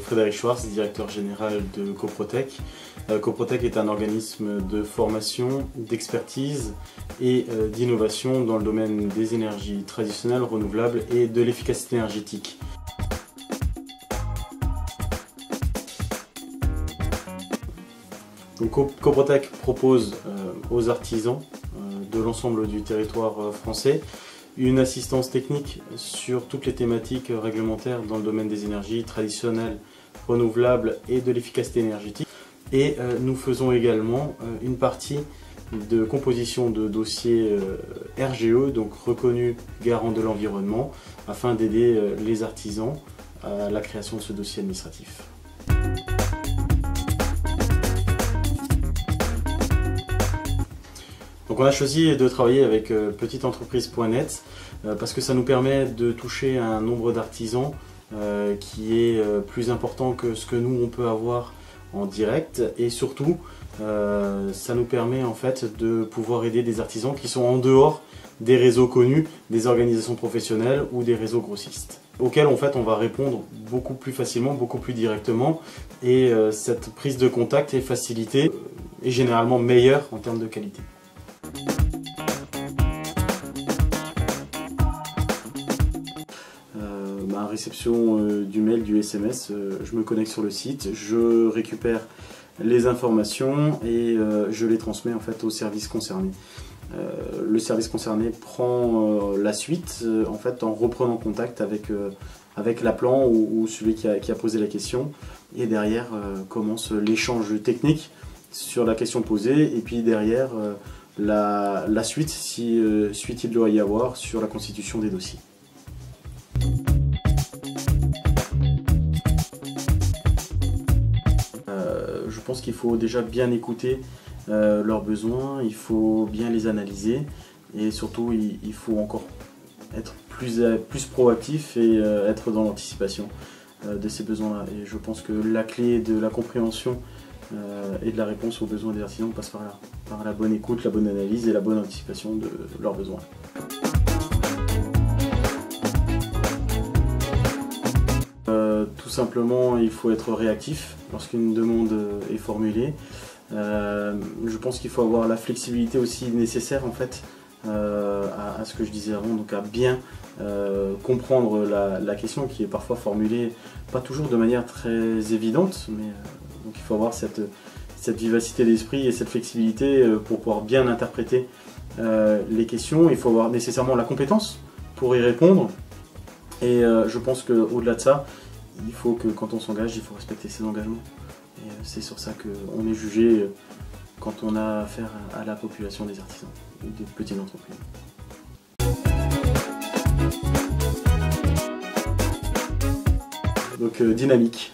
Frédéric Schwartz, directeur général de Coprotech. Coprotech est un organisme de formation, d'expertise et d'innovation dans le domaine des énergies traditionnelles, renouvelables et de l'efficacité énergétique. Donc, Coprotech propose aux artisans de l'ensemble du territoire français une assistance technique sur toutes les thématiques réglementaires dans le domaine des énergies traditionnelles, renouvelables et de l'efficacité énergétique. Et nous faisons également une partie de composition de dossiers RGE, donc reconnus garants de l'environnement, afin d'aider les artisans à la création de ce dossier administratif. Donc on a choisi de travailler avec petiteentreprise.net parce que ça nous permet de toucher un nombre d'artisans qui est plus important que ce que nous on peut avoir en direct, et surtout ça nous permet en fait de pouvoir aider des artisans qui sont en dehors des réseaux connus, des organisations professionnelles ou des réseaux grossistes, auxquels en fait on va répondre beaucoup plus facilement, beaucoup plus directement, et cette prise de contact est facilitée et généralement meilleure en termes de qualité. Réception du mail, du SMS, je me connecte sur le site, je récupère les informations et je les transmets en fait au service concerné. Le service concerné prend la suite en fait en reprenant contact avec l'appelant ou celui qui a posé la question, et derrière commence l'échange technique sur la question posée, et puis derrière la suite, si suite il doit y avoir, sur la constitution des dossiers. Je pense qu'il faut déjà bien écouter leurs besoins, il faut bien les analyser, et surtout il faut encore être plus proactif et être dans l'anticipation de ces besoins-là. Et je pense que la clé de la compréhension et de la réponse aux besoins des artisans passe par la bonne écoute, la bonne analyse et la bonne anticipation de leurs besoins. Tout simplement, il faut être réactif lorsqu'une demande est formulée. Je pense qu'il faut avoir la flexibilité aussi nécessaire en fait à ce que je disais avant, donc à bien comprendre la question qui est parfois formulée, pas toujours de manière très évidente, mais donc il faut avoir cette vivacité d'esprit et cette flexibilité pour pouvoir bien interpréter les questions. Il faut avoir nécessairement la compétence pour y répondre, et je pense qu'au-delà de ça, il faut que quand on s'engage, il faut respecter ses engagements. Et c'est sur ça qu'on est jugé quand on a affaire à la population des artisans ou des petites entreprises. Donc dynamique.